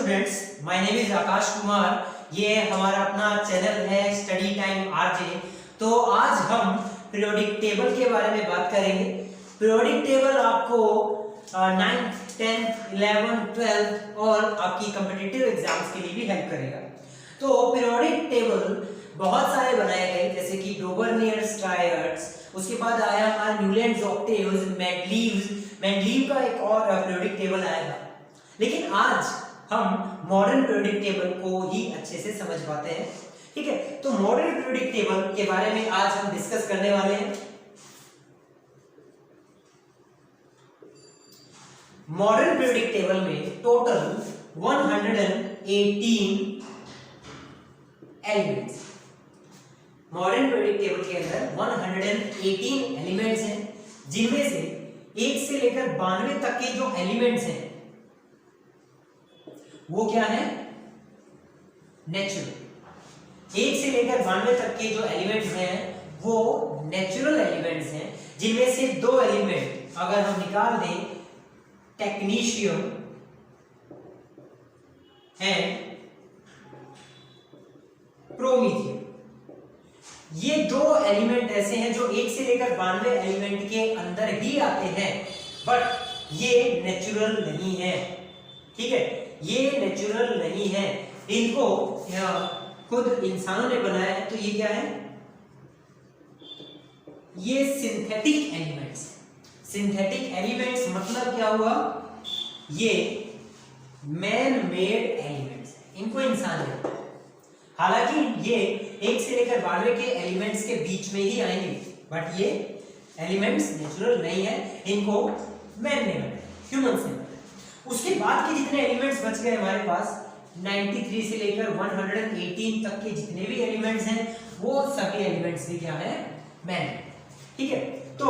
Students, my name is Akash Kumar. ये हमारा अपना चैनल है स्टडी टाइम आरजे। तो आज हम पीरियोडिक टेबल के बारे में बात करेंगे। पीरियोडिक टेबल आपको 9th 10th 11th 12th और आपकी कॉम्पिटिटिव एग्जाम्स के लिए भी हेल्प करेगा। तो पीरियोडिक टेबल बहुत सारे बनाए गए, जैसे कि डोबरनियर्स ट्रायड्स, उसके बाद आया हमारा न्यूलैंड्स ऑक्टेव्स, मेंडलीव का एक और पीरियोडिक टेबल आएगा। लेकिन आज हम मॉडर्न पीरियोडिक टेबल को ही अच्छे से समझ पाते हैं। ठीक है, तो मॉडर्न पीरियोडिक टेबल के बारे में आज हम डिस्कस करने वाले हैं। मॉडर्न पीरियोडिक टेबल में total 118 elements. Modern periodic table के अंदर 118 एलिमेंट्स हैं, जिनमें से 1 से लेकर 92 तक के जो एलिमेंट्स हैं वो क्या है? नेचुरल। 1 से लेकर 92 तक के जो एलिमेंट्स हैं वो नेचुरल एलिमेंट्स हैं, जिनमें से 2 एलिमेंट अगर हम निकाल दें, टेक्नीशियम एंड प्रोमीथियम, ये 2 एलिमेंट ऐसे हैं जो 1 से लेकर 92 एलिमेंट के अंदर ही आते हैं, बट ये नेचुरल नहीं है। ठीक है, ये नेचुरल नहीं है, इनको खुद इंसानों ने बनाया है। तो ये क्या है? ये सिंथेटिक एलिमेंट्स। सिंथेटिक एलिमेंट्स मतलब क्या हुआ? ये मैन मेड एलिमेंट्स, इनको इंसान ने बनाया। हालांकि ये 1 से लेकर 92 के एलिमेंट्स के बीच में ही आएंगे, बट ये एलिमेंट्स नेचुरल नहीं है, इनको मैन ने बनाया, ह्यूमंस ने बनाया। उसके बाद के जितने एलिमेंट्स बच गए हमारे पास, 93 से लेकर 118 तक के जितने भी एलिमेंट्स हैं वो सभी एलिमेंट्स भी क्या है? मैन। ठीक है, तो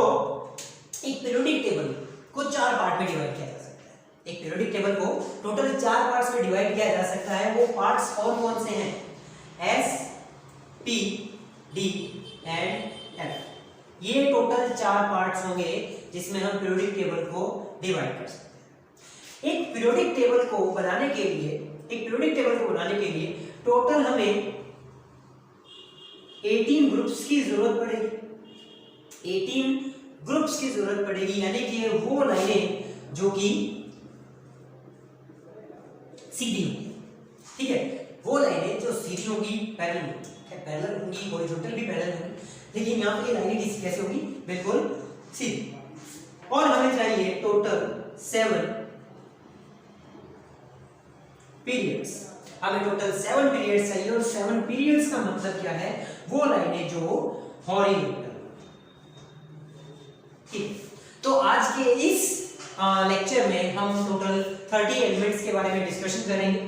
एक पीरियोडिक टेबल को 4 पार्ट में डिवाइड किया जा सकता है। एक पीरियोडिक टेबल को टोटल 4 पार्ट्स में डिवाइड किया जा सकता है। वो पार्ट्स कौन से हैं? S, P, D and F. ये टोटल 4 पार्ट्स होंगे जिसमें हम पीरियोडिक टेबल को डिवाइड कर सकते हैं। एक पीरियोडिक टेबल को बनाने के लिए टोटल हमें 18 ग्रुप्स की जरूरत पड़ेगी। 18 ग्रुप्स की जरूरत पड़ेगी, यानी कि वो लाइनें जो कि सीधी होंगी। ठीक है, वो लाइनें जो सीधी होंगी, पैरेलल होंगी, हॉरिजॉन्टल भी पैरेलल होंगी, लेकिन यहाँ पे ये लाइनें कैसे होंगी? बिल्कुल सीधी। और हमें चाहिए टोटल 7 पीरियड्स। हमें टोटल 7 पीरियड्स चाहिए, और 7 पीरियड्स का मतलब क्या है? वो लाइनें जो हॉरिजॉन्टल। ठीक, तो आज के इस लेक्चर में हम टोटल 30 एलिमेंट्स के बारे में डिस्कशन करेंगे।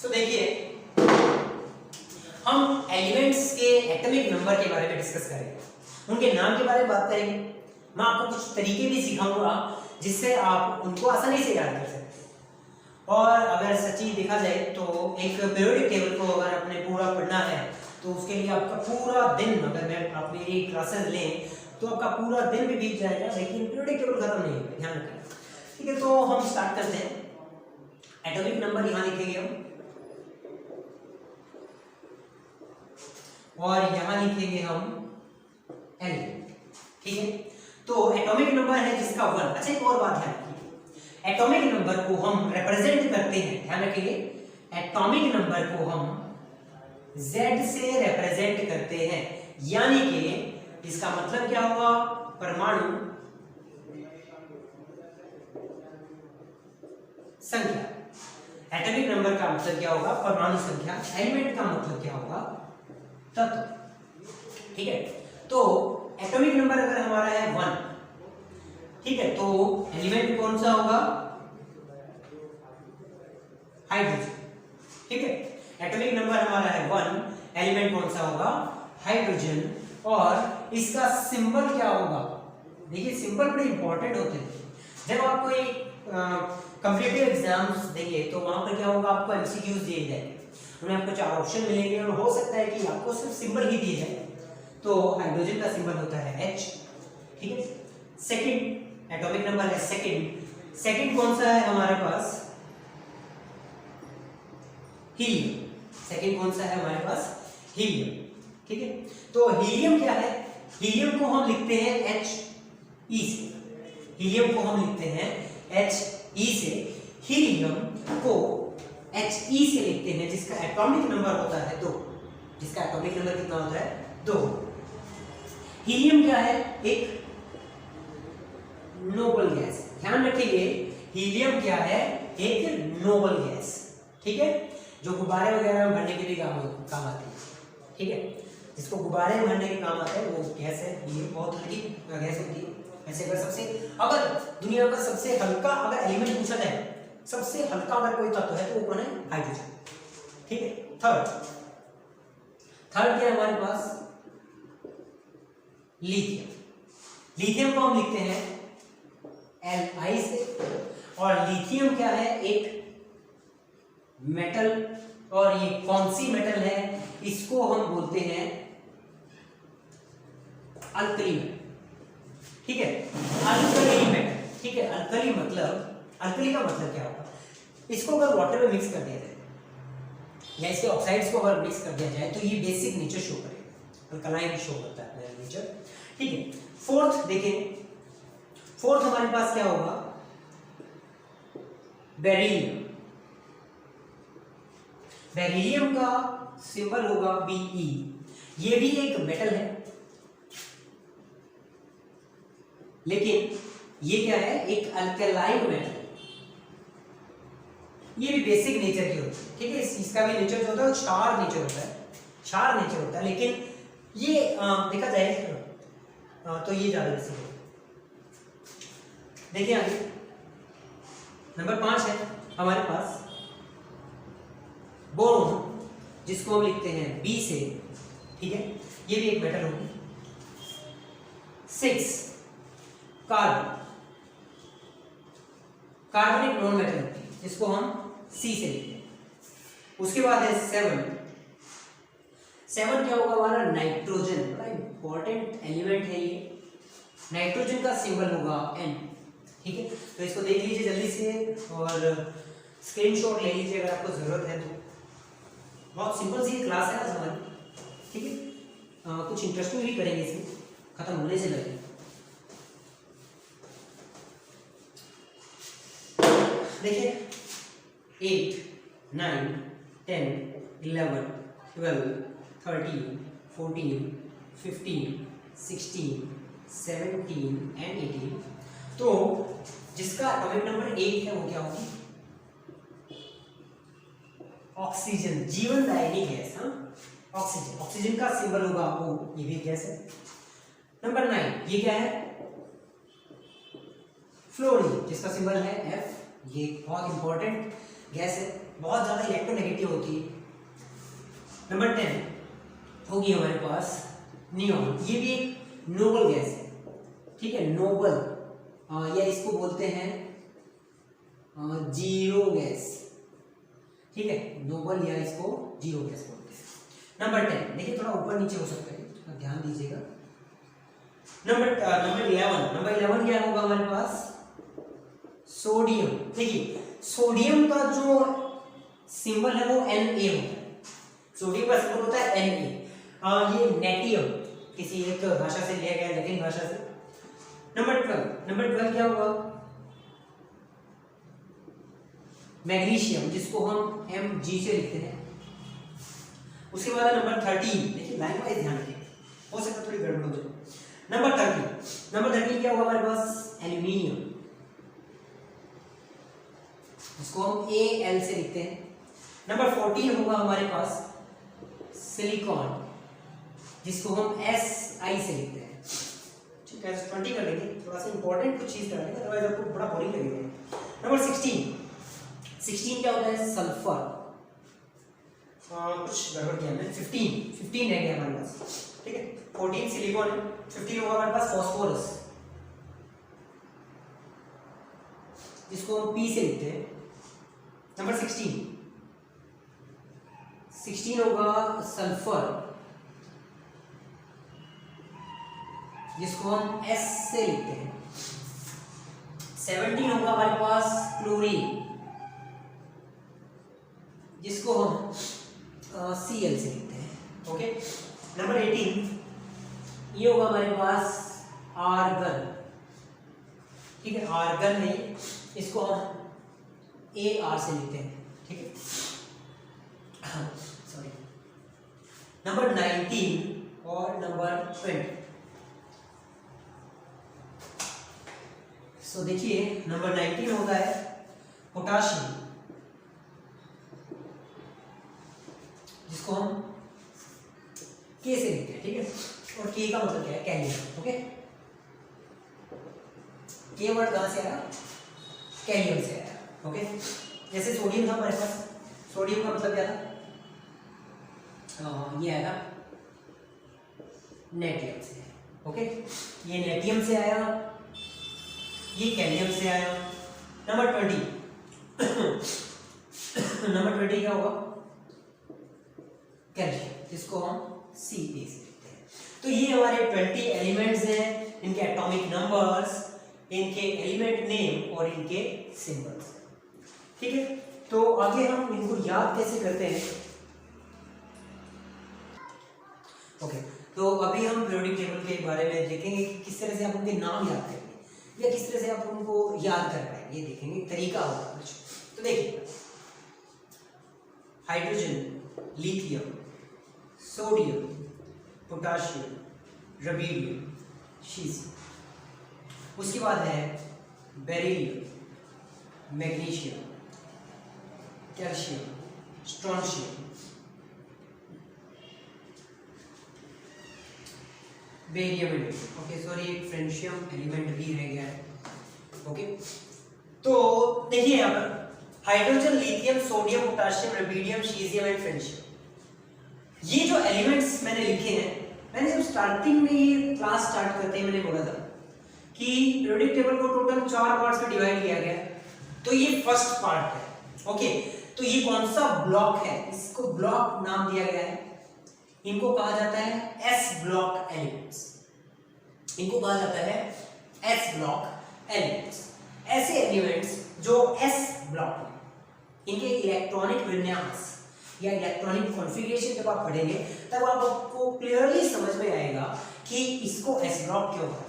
तो देखिए, हम एलिमेंट्स के एटॉमिक नंबर के बारे में डिस्कस करेंगे, उनके नाम के बारे में बात करेंगे। मैं आपको कुछ तरीके भी सिखाऊंगा जिससे आप उनको आसानी से याद कर सकते हैं। और अगर सच्ची देखा जाए तो एक पीरियोडिक टेबल को अगर आपने पूरा पढ़ना है तो उसके लिए आपका पूरा दिन, अगर आप मेरी क्लासेस लें तो आपका पूरा दिन भी बीत जाएगा, लेकिन पीरियोडिक टेबल खत्म नहीं होगा, ध्यान रखें। ठीक है, तो हम स्टार्ट करते हैं। एटॉमिक नंबर यहाँ लिखेंगे हम, और यहां लिखेंगे हम एलिमेंट। ठीक है, तो एटॉमिक नंबर है जिसका 1। अच्छा, एक और बात ध्यान रखिए, एटॉमिक नंबर को हम रिप्रेजेंट करते हैं, ध्यान रखिए, एटॉमिक नंबर को हम Z से रिप्रेजेंट करते हैं, यानी कि इसका मतलब क्या होगा? परमाणु संख्या। एटॉमिक नंबर का मतलब क्या होगा? परमाणु संख्या। एलिमेंट का मतलब क्या होगा? तत्व। ठीक है, तो एटॉमिक नंबर अगर हमारा है 1, ठीक है, तो एलिमेंट कौन सा होगा? हाइड्रोजन। ठीक है, एटॉमिक नंबर हमारा है 1, एलिमेंट कौन सा होगा? हाइड्रोजन। और इसका सिंबल क्या होगा? देखिए, सिंबल बड़े इंपॉर्टेंट होते हैं। जब आप कोई कॉम्पिटिटिव एग्जाम्स देंगे तो वहां पर क्या होगा? आपको एमसीक्यूज दिए जाएंगे, उसमें आपको 4 ऑप्शन मिलेंगे और हो सकता है कि आपको सिर्फ सिंबल ही दिए जाए। तो हाइड्रोजन का सिंबल होता है H, ठीक है। सेकंड एटॉमिक नंबर है सेकंड कौन सा है हमारे पास? हीलियम। सेकंड कौन सा है हमारे पास? हीलियम, ठीक है। तो हीलियम क्या है? हीलियम को हम लिखते हैं He से। हीलियम को हम लिखते हैं He से। हीलियम को He से लिखते हैं जिसका एटॉमिक नंबर होता है 2। जिसका एटॉमिक नंबर कितना होता है? 2। हीलियम क्या है? एक नोबल गैस। ध्यान रखिए, हीलियम क्या है? एक नोबल गैस, ठीक है, जो गुब्बारे वगैरह में भरने के लिए काम आती है, ठीक है। जिसको गुब्बारे में भरने के काम आता है वो गैस है। ये बहुत हल्की गैस होती है। ऐसे अगर दुनिया का सबसे हल्का अगर एलिमेंट पूछा जाए, सबसे हल्का अगर कोई तत्व है तो वो कौन है? हाइड्रोजन, ठीक है। थर्ड क्या है हमारे पास? लिथियम को हम लिखते हैं Li से। और लिथियम क्या है? एक मेटल। और ये कौन सी मेटल है? इसको हम बोलते हैं अल्कली मेटल, ठीक है। अल्कली मेटल, ठीक है। अल्कली का मतलब क्या होगा? इसको अगर वाटर में मिक्स कर दिया जाए या इसके ऑक्साइड्स को अगर मिक्स कर दिया जाए तो ये बेसिक नेचर शो करेगा, अल्कलाइन शो करता है नेचर, ठीक है। फोर्थ देखें, फोर्थ हमारे पास क्या होगा? बेरिलियम। बेरिलियम का सिंबल होगा Be। ये भी एक मेटल है, लेकिन ये क्या है? एक अल्कलाइन मेटल। ये भी बेसिक नेचर की होती है, ठीक है। इसका भी नेचर जो होता है वो क्षार नेचर होता है, लेकिन ये देखा जाए तो ये ज्यादा बेसिक है। देखिए आगे नंबर 5 है हमारे पास बोरोन, जिसको हम लिखते हैं B से, ठीक है। ये भी एक मेटल होगी। 6 कार्बन एक नॉन मेटल होती है जिसको हम C से लिखते हैं। उसके बाद है 7 क्या होगा हमारा? नाइट्रोजन। बड़ा इंपॉर्टेंट एलिमेंट है ये। नाइट्रोजन का सिंबल होगा N, ठीक है। तो इसको देख लीजिए जल्दी से और स्क्रीनशॉट ले लीजिए अगर आपको जरूरत है तो। बहुत सिंपल सी क्लास है आज हमारी, ठीक है। कुछ इंटरेस्टिंग भी करेंगे इसमें, खत्म होने से लगे। देखिए 8 9 10 11 12 13 14 15 16 17 एंड 18। तो जिसका एटॉमिक नंबर 8 है वो क्या होगी? ऑक्सीजन, जीवनदायिनी गैस। ऑक्सीजन का सिंबल होगा O। ये भी गैस है। नंबर 9 ये क्या है? फ्लोरीन, जिसका सिंबल है F। ये बहुत इंपॉर्टेंट गैस है, बहुत ज्यादा इलेक्ट्रोनेगेटिव होती है। नंबर 10 होगी हमारे पास नियॉन। ये भी एक नोबल गैस है, ठीक है। नोबल या इसको बोलते हैं जीरो गैस, ठीक है। नोबल या इसको जीरो गैस बोलते हैं। नंबर 10 देखिए थोड़ा ऊपर नीचे हो सकता है, ध्यान दीजिएगा। नंबर 11 क्या होगा हमारे पास? सोडियम। देखिए सोडियम का जो सिंबल है वो Na होता है। सोडियम का सिंबल होता है Na। ये नेटियम किसी एक भाषा से लिया गया, लैटिन भाषा से। नंबर 12 क्या होगा? मैग्नीशियम, जिसको हम Mg से लिखते हैं। उसके बाद नंबर 13, देखिए लाइन वाइज ध्यान रखिए, हो सकता है थोड़ी गड़बड़ हो जाए। नंबर 13 क्या होगा हमारे पास? एल्यूमिनियम, इसको हम Al से लिखते हैं। नंबर 14 होगा हमारे पास सिलिकॉन, जिसको हम Si से लिखते हैं। ठीक है, 20 कर लेंगे, थोड़ा सा इंपॉर्टेंट कुछ चीज करेंगे, अदरवाइज आपको बड़ा बोरिंग लगेगा। नंबर 16 क्या होता है? सल्फर। कुछ गड़बड़ किया हमने। 15 रह गया हमारे पास, ठीक है। 14 सिलिकॉन है, 15 होगा हमारे पास फास्फोरस, जिसको हम P से लिखते हैं। नंबर 16 16 होगा सल्फर, जिसको हम S से लिखते हैं। 17 होगा हमारे पास क्लोरीन, जिसको हम Cl से लिखते हैं। ओके, नंबर 18 ये होगा हमारे पास आर्गन, ठीक है, आर्गन है, इसको हम Ar से लिखते हैं, ठीक है। सॉरी, नंबर 19 और नंबर 20। सो देखिए नंबर 19 होता है पोटाशियम, जिसको हम के से लिखते हैं, ठीक है, और के का मतलब क्या है, कैलियम। ओके, के वर्ड कहां से आया, कैलियम से आया। ओके, जैसे सोडियम था हमारे पास, सोडियम का मतलब क्या था, ये आया नेटियम से। ओके, ये नेटियम से आया, ये कैलियम से आया। नंबर 20 नंबर 20 क्या होगा, कैल्शियम, जिसको हम Ca से लिखते हैं। तो ये हमारे 20 एलिमेंट्स हैं, इनके एटॉमिक नंबर्स, इनके एलिमेंट नेम और इनके सिंबल्स, ठीक है। तो आगे हम इनको याद कैसे करते हैं। ओके, तो अभी हम पीरियोडिक टेबल के बारे में देखेंगे कि किस तरह से आप उनके नाम याद करेंगे या किस तरह से आप उनको याद कर पाएंगे, ये देखेंगे, तरीका होगा कुछ। तो देखिए, hydrogen, lithium, sodium, potassium, rubidium, caesium. उसके बाद है beryllium, magnesium, calcium, strontium, barium element. Okay, sorry, एक फ्रेंशियम एलिमेंट भी रह गया है। ओके, तो देखिए यहाँ पर hydrogen, lithium, sodium, potassium, rubidium, caesium and francium, ये जो एलिमेंट्स मैंने लिखे हैं, मैंने जब स्टार्टिंग में ये क्लास स्टार्ट करते ही मैंने बोला था कि पीरियोडिक टेबल को टोटल 4 पार्ट्स में डिवाइड किया गया है। तो ये फर्स्ट पार्ट है। ओके, तो ये कौन सा ब्लॉक है, इसको ब्लॉक नाम दिया गया है। इनको कहा जाता है एस ब्लॉक एलिमेंट्स, इनको कहा जाता है एस ब्लॉक एलिमेंट्स। ऐसे एलिमेंट्स जो एस ब्लॉक में, इनके इलेक्ट्रॉनिक विन्यास या इलेक्ट्रॉनिक कॉन्फ़िगरेशन जब आप पढ़ेंगे तब आपको क्लियरली समझ में आएगा कि इसको एस ब्लॉक क्यों कहा।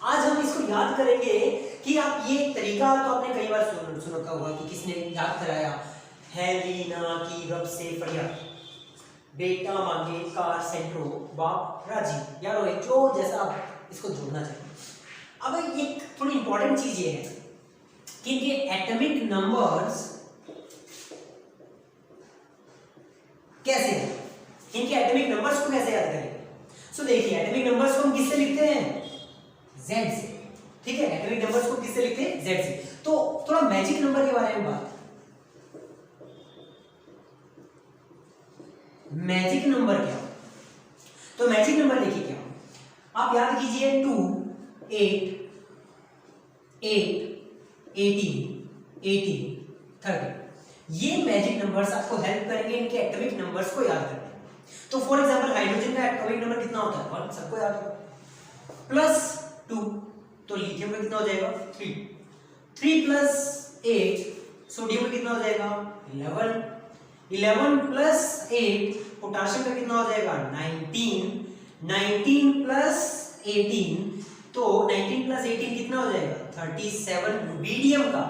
आज हम इसको याद करेंगे कि आप ये तरीका तो आपने कई बार सुना होगा कि किसने याद कराया, हेलिना की रब से फरियाद, बेटा मांगे कार सेंट्रो, बाप राजी। यार जो जैसा आप इसको जोड़ना चाहिए। अब ये थोड़ी इंपॉर्टेंट चीज ये है कि इनके एटॉमिक नंबर्स कैसे हैं, इनके एटॉमिक नंबर्स को कैसे याद करेंगे। सो देखिए, एटॉमिक नंबर्स को हम किससे लिखते हैं, Z से, ठीक है। एटॉमिक नंबर्स को किससे लिखते हैं, Z से। तो थोड़ा मैजिक नंबर के बारे में बात, मैजिक नंबर क्या, तो मैजिक नंबर देखिए क्या, आप याद कीजिए 2, 8, 8, 18, 18, 30, ये मैजिक नंबर्स आपको हेल्प करेंगे इनके एटॉमिक नंबर्स को याद करने में। तो फॉर एग्जांपल हाइड्रोजन का एटॉमिक नंबर कितना होता है, 1, सबको याद होगा, +2, तो लिथियम का कितना हो जाएगा, 3, 3 + 8 सोडियम का कितना हो जाएगा, 11, 11 + 8 पोटाशियम का कितना हो जाएगा, 19, 19 + 18, तो 19 + 18 कितना हो जाएगा, 37 रुबिडियम का,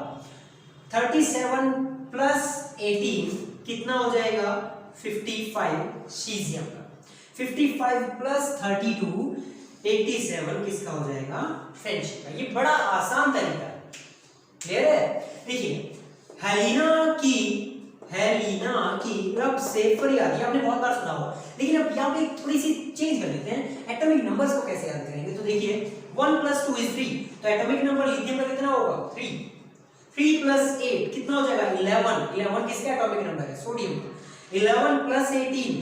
37 + 18 कितना हो जाएगा, 55 सीज़ियम का, 55 + 32 87 किसका हो जाएगा, फ्रेंशियम का। ये बड़ा आसान तरीका है, क्लियर है। देखिए, हेलिना की रब से फरियाद, ये आपने बहुत बार सुना होगा, लेकिन अब यहाँ पे थोड़ी सी चेंज कर लेते हैं, एटॉमिक नंबर्स को कैसे याद करेंगे। तो देखिए 1 + 2 = 3, तो एटॉमिक नंबर लिथियम का कितना होगा, 3, 3 + 8 कितना हो जाएगा, 11, 11 किसका एटॉमिक नंबर है, सोडियम का, 11 + 18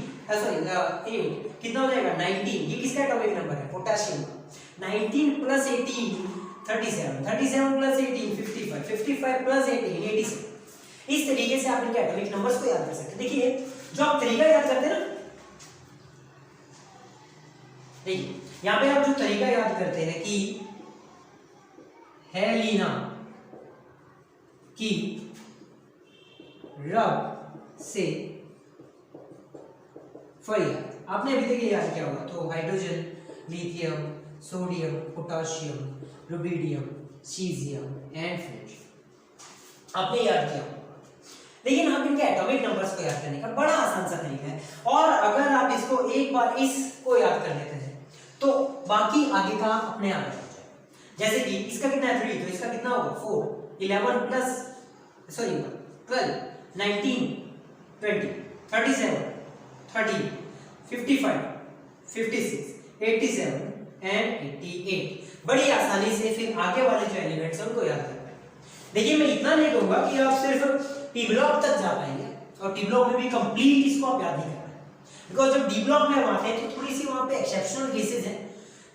8 कितना हो जाएगा, 19, ये किसका एटॉमिक नंबर है, पोटेशियम का, 19 + 18 37, 37 + 18 55, 55 + 18 87। इस तरीके से आप इनके एटॉमिक नंबर्स को याद कर सकते हैं। देखिए जो आप तरीका याद करते हैं ना, देखिए यहां पे आप जो तरीका याद करते हैं कि हेलिना की रब से फरियाद, आपने अभी तक ये याद किया होगा। तो hydrogen, lithium, sodium, potassium, rubidium, caesium and fluorine, आपने याद किया होगा। लेकिन आप इनके एटॉमिक नंबर्स को याद करने का बड़ा आसान सा तरीका है, और अगर आप इसको एक बार इसको याद कर लेते हैं तो बाकी आगे का अपने आप हो जाएगा। जैसे कि इसका कितना है 3, तो इसका कितना होगा 4, 11 प्लस सॉरी 12, 19, 20, 37, 30, 55, 56, 87 एंड 88। बड़ी आसानी से फिर आगे वाले जो एलिमेंट्स हैं उनको याद कर पाएंगे। देखिए मैं इतना नहीं कहूंगा कि आप सिर्फ टी ब्लॉक तक जा पाएंगे, और टी ब्लॉक में भी कंप्लीट इसको आप याद नहीं कर पाएंगे, बिकॉज जब डी ब्लॉक में हम आते हैं तो थोड़ी सी वहां पे एक्सेप्शनल केसेस हैं।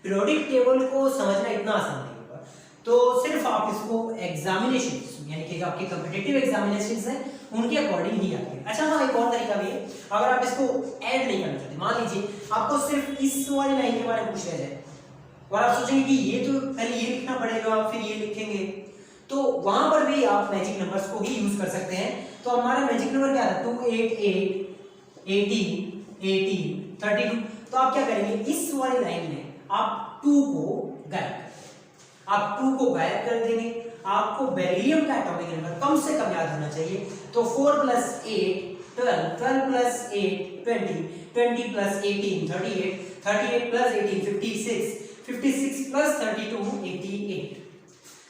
पीरियोडिक टेबल को समझना इतना आसान नहीं होगा, तो सिर्फ आप इसको एग्जामिनेशन यानी कि आपके कॉम्पिटिटिव एग्जामिनेशंस हैं उनके अकॉर्डिंग ही याद करें। अच्छा हाँ, एक और तरीका भी है, अगर आप इसको ऐड नहीं करना चाहते, मान लीजिए आपको सिर्फ इस वाली लाइन के बारे में पूछा जाए और आप सोचेंगे कि ये तो पहले ये लिखना पड़ेगा फिर ये लिखेंगे, तो वहां पर भी आप मैजिक नंबर्स को ही यूज कर सकते हैं। तो हमारा मैजिक नंबर क्या था 288, 18, 18, 32। तो आप क्या करेंगे, इस वाली लाइन में आप 2 को गायब कर देंगे, आप 2 को गायब कर देंगे। आपको बेरिलियम का एटॉमिक नंबर कम से कम याद होना चाहिए, तो 4 + 8 12, 12 + 8 20, 20 + 18 38, 38 + 18 56, 56 + 32 88।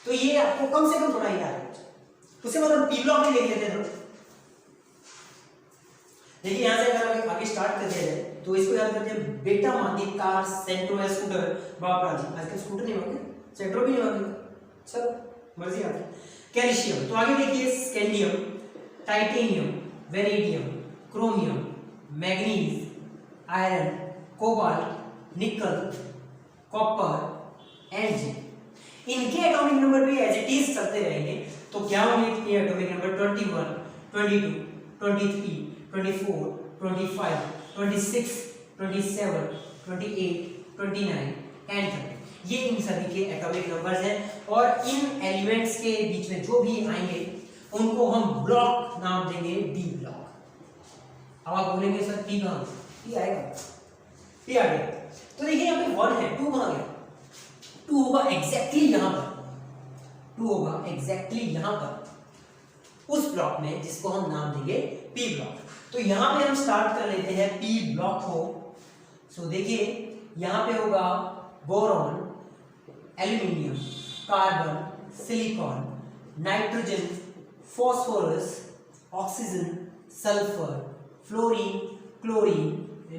तो ये आपको कम से कम थोड़ा याद है, उसे मतलब टी ब्लॉक में ले लेते हैं। देखिए यहां से अगर आगे स्टार्ट कर दिया जाए तो इसको याद करते हैं, बेटा मांगे कार, सेंट्रो है स्कूटर, बाप राजी। आजकल स्कूटर नहीं मांगे, सेंट्रो भी नहीं मांगे, चलो मर्जी आपकी। कैल्शियम, तो आगे देखिए scandium, titanium, vanadium, chromium, manganese, iron, cobalt, निकल, कॉपर एंड जिंक। इनके एटॉमिक नंबर भी एज इट इज चलते रहेंगे। तो क्या होंगे ये एटॉमिक नंबर 21, 22, 23, 24, 25, 26, 27, 28, 29 एंड 30। ये इन सभी के एटॉमिक नंबर्स हैं, और इन एलिमेंट्स के बीच में जो भी आएंगे उनको हम ब्लॉक नाम देंगे डी ब्लॉक। अब आप बोलेंगे सर पी कहां, पी आएगा, पी आ गया। तो देखिए यहाँ पे 1 है, 2 कहां गया, 2 होगा एग्जैक्टली यहां पर, 2 होगा एग्जैक्टली यहां पर उस ब्लॉक में जिसको हम नाम देंगे पी ब्लॉक। तो यहां पे हम स्टार्ट कर लेते हैं पी ब्लॉक को। सो देखिए यहां पे होगा boron, aluminium, carbon, silicon, nitrogen, phosphorus, oxygen, sulphur, fluorine, chlorine,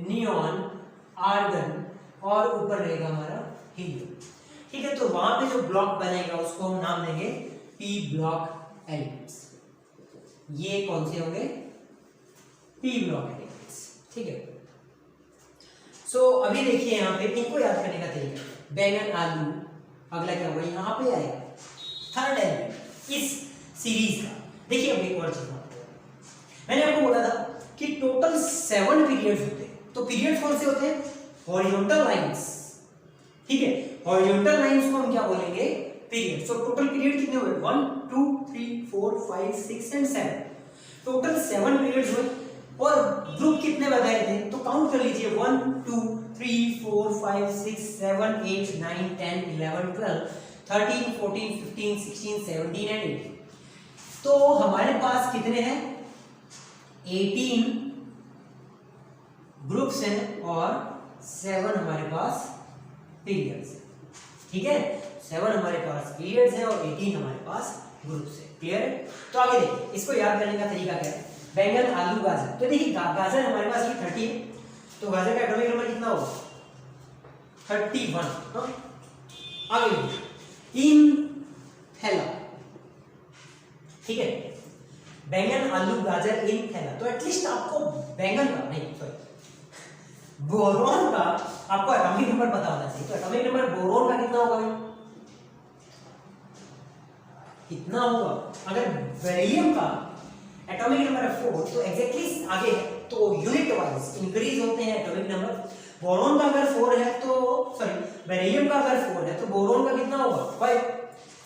neon, argon और ऊपर रहेगा हमारा हीलियम। ठीक है, तो वहां पे जो ब्लॉक बनेगा उसको हम नाम देंगे पी ब्लॉक एलिमेंट्स। ये कौन से होंगे, पी ब्लॉक एलिमेंट्स। ठीक है, सो अभी देखिए यहाँ पे इनको याद करने का तरीका, बैंगन, आलू, अगला क्या होगा यहाँ पे आएगा थर्ड एलिमेंट इस सीरीज का। देखिए अब एक और चीज मैंने आपको बोला था कि टोटल 7 पीरियड्स होते हैं। तो पीरियड्स कौन से होते हैं, हॉरिजॉन्टल लाइंस। ठीक है, हॉरिजॉन्टल लाइंस को हम क्या बोलेंगे, पीरियड। सो टोटल पीरियड कितने हुए, 1 2 3 4 5 6 एंड 7। टोटल 7 पीरियड्स हुए, और ग्रुप कितने बताए थे तो काउंट कर लीजिए, 1 2 3 4 5 6 7 8 9 10 11 12 13 14 15 16 17 एंड 18। तो हमारे पास कितने हैं, 18 ग्रुप्स हैं और 7 हमारे पास पीरियड्स हैं। ठीक है, 7 हमारे पास पीरियड्स हैं और 18 हमारे पास ग्रुप्स हैं। क्लियर है, तो आगे देखिए इसको याद करने का तरीका क्या है, बैंगन, आलू, गाजर। तो देखिए गाजर हमारे पास ये 30 है, तो गाजर का एटॉमिक नंबर कितना होगा 31। आगे इन थैला। ठीक है, बैंगन, आलू, गाजर, इन थैला। तो एटलीस्ट आपको बैंगन का नहीं सॉरी बोरोन का आपको एटॉमिक नंबर पता होना चाहिए। तो एटॉमिक नंबर बोरोन का कितना होगा, कितना होगा। अगर बेरिलियम का एटॉमिक नंबर है 4, तो एग्जैक्टली आगे है तो यूनिट वाइज इंक्रीज होते हैं एटॉमिक नंबर। बोरॉन का अगर 4 है तो सॉरी बेरिलियम का अगर 4 है तो बोरॉन का कितना होगा 5,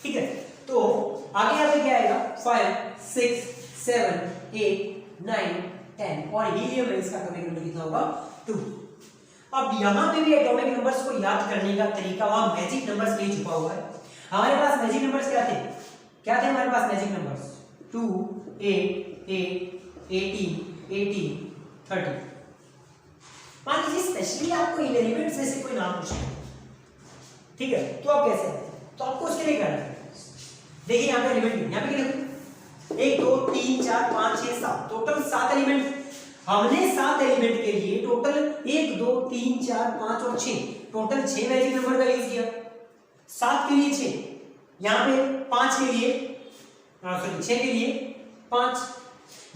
ठीक है। तो आगे यहाँ पे क्या आएगा 5 6 7 8 9 10 और हीलियम है इसका एटॉमिक नंबर कितना होगा 2। अब यहाँ पे भी एटॉमिक नंबर्स को याद करने का तरीका वहां मैजिक नंबर्स में छुपा हुआ है। हमारे पास मैजिक नंबर्स क्या थे हमारे पास मैजिक नंबर्स 2 8 8 18 18 30। मान लीजिए स्पेशली आपको इन एलिमेंट्स में से कोई नाम पूछे, ठीक है, तो आप कैसे तो आपको उसके लिए करना है। देखिए यहाँ पे एलिमेंट यहाँ पे लिखो 1 2 3 4 5 6 7 टोटल 7 एलिमेंट। हमने 7 एलिमेंट के लिए टोटल 1 2 3 4 5 और 6 टोटल 6 मैजिक नंबर का यूज किया। 7 के लिए 6, यहाँ पे 5 के लिए सॉरी 6 के लिए 5,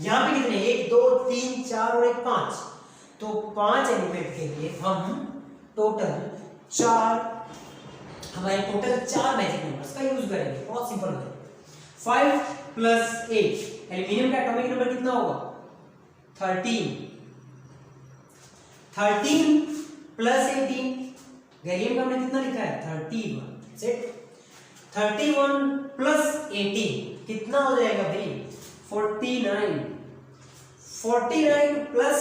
यहाँ पे कितने 1 2 3 4 और 1 5, तो 5 एलिमेंट के लिए हम टोटल 4 हमारे टोटल 4 मैजिक नंबर्स का यूज करेंगे। बहुत सिंपल है। 5 प्लस 8 एल्यूमिनियम का एटॉमिक नंबर कितना होगा 13। 13 प्लस 18 गैलियम का हमने कितना लिखा है 31 सेट। 31 प्लस 18 कितना हो जाएगा भाई 49। 49 प्लस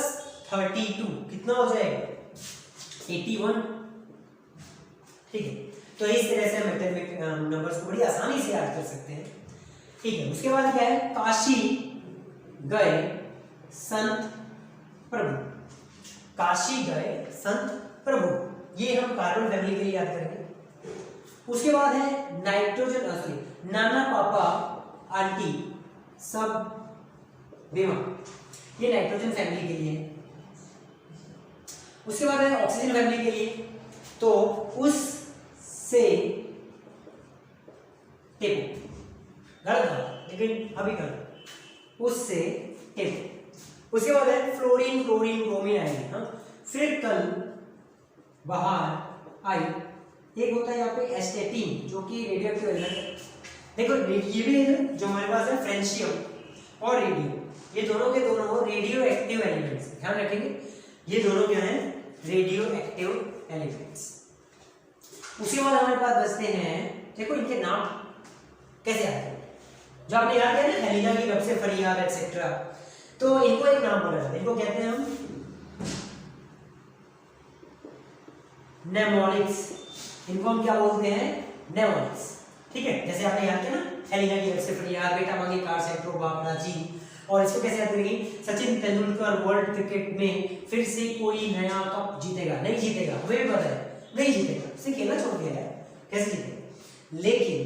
32 कितना हो जाएगा 81, ठीक है। तो इस तरह से हम मैथमेटिक नंबर्स को बड़ी आसानी से याद कर सकते हैं, ठीक है। उसके बाद क्या है काशी गए संत प्रभु। काशी गए संत प्रभु, ये हम कार्बन फैमिली के लिए याद करेंगे। उसके बाद है नाइट्रोजन सॉरी नाना पापा आंटी सब बेमा, ये नाइट्रोजन फैमिली के लिए है। उसके बाद है ऑक्सीजन फैमिली के लिए, तो उस से टेपो, गलत था लेकिन अभी कर उससे टेपो। उसके बाद है फ्लोरीन क्लोरीन ब्रोमीन आएंगे, हाँ। फिर कल बाहर आई, एक होता है यहाँ पे एस्टेटीन जो कि रेडियोएक्टिव एलिमेंट है। देखो ये भी है जो हमारे पास है फ्रेंशियम और रेडियो, ये दोनों के दोनों रेडियो एक्टिव एलिमेंट्स, ध्यान रखेंगे ये दोनों क्या हैं रेडियो एक्टिव एलिमेंट्स। उसके बाद हमारे पास बचते हैं, देखो इनके नाम कैसे आते हैं, जो आपने याद किया ना हेलिना की रब से फरियाद एटसेट्रा, तो इनको एक नाम बोला जाता है, इनको कहते हैं हम नेमोनिक्स। इनको हम क्या बोलते हैं नेमोनिक्स, ठीक है। जैसे आपने याद किया ना हेलिना की रब से फरियाद, बेटा मांगे कार सेंट्रो बाप राजी। और इसको कैसे याद करेंगे सचिन तेंदुलकर वर्ल्ड क्रिकेट में फिर से कोई नया कप जीतेगा, नहीं जीतेगा, हमें भी पता है नहीं जीतेगा, उसे खेलना छोड़ दिया है, कैसे जीतेगा। लेकिन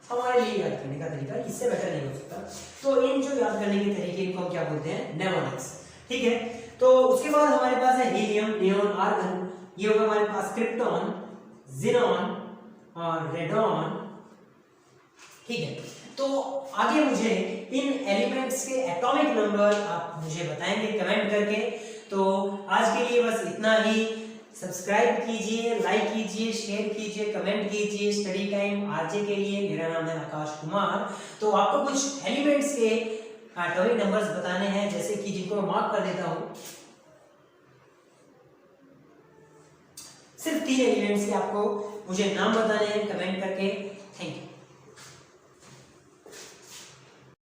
हमारे लिए याद करने का तरीका इससे बेटर नहीं हो सकता, तो इन जो याद करने के तरीके इनको हम क्या बोलते हैं नेमोनिक्स, ठीक है। तो उसके बाद हमारे पास है हीलियम नियोन आर्गन, ये होगा हमारे पास क्रिप्टॉन ज़ीनॉन और रेडॉन, ठीक है। तो आगे मुझे इन एलिमेंट्स के एटॉमिक नंबर आप मुझे बताएंगे कमेंट करके। तो आज के लिए बस इतना ही। सब्सक्राइब कीजिए, लाइक कीजिए, शेयर कीजिए, कमेंट कीजिए। स्टडी टाइम आरजे के लिए मेरा नाम है आकाश कुमार। तो आपको कुछ एलिमेंट्स के एटॉमिक नंबर्स बताने हैं, जैसे कि जिनको मैं मार्क कर देता हूं। सिर्फ 3 एलिमेंट्स के आपको मुझे नाम बताने हैं कमेंट करके।